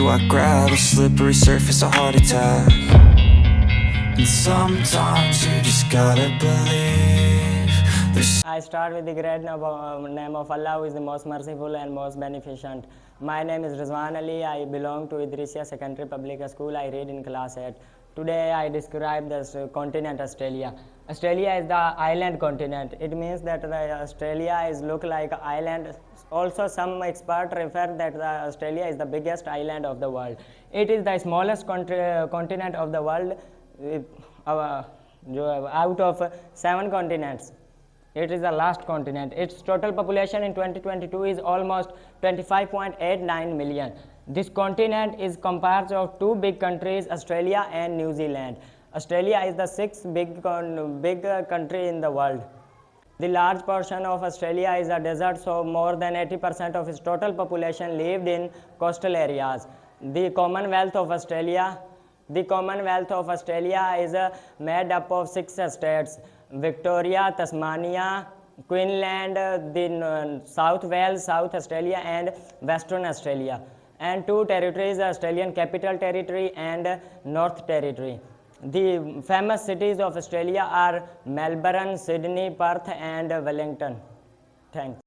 do I grab a slippery surface, a heart attack? And sometimes you just gotta believe I start with the great name of Allah, who is the most merciful and most beneficent. My name is Rizwan Ali. I belong to Idreesia Secondary Public School. I read in class 8. Today I describe the continent Australia. Australia is the island continent. It means that Australia is look like an island. Also, some experts refer that Australia is the biggest island of the world. It is the smallest continent of the world out of 7 continents. It is the last continent. Its total population in 2022 is almost 25.89 million. This continent is composed of 2 big countries, Australia and New Zealand. Australia is the 6th big country in the world. The large portion of Australia is a desert, so more than 80% of its total population lived in coastal areas. The Commonwealth of Australia is made up of 6 states: Victoria, Tasmania, Queensland, the South Wales, South Australia and Western Australia, and 2 territories, Australian Capital Territory and North Territory. The famous cities of Australia are Melbourne, Sydney, Perth and Wellington. Thanks.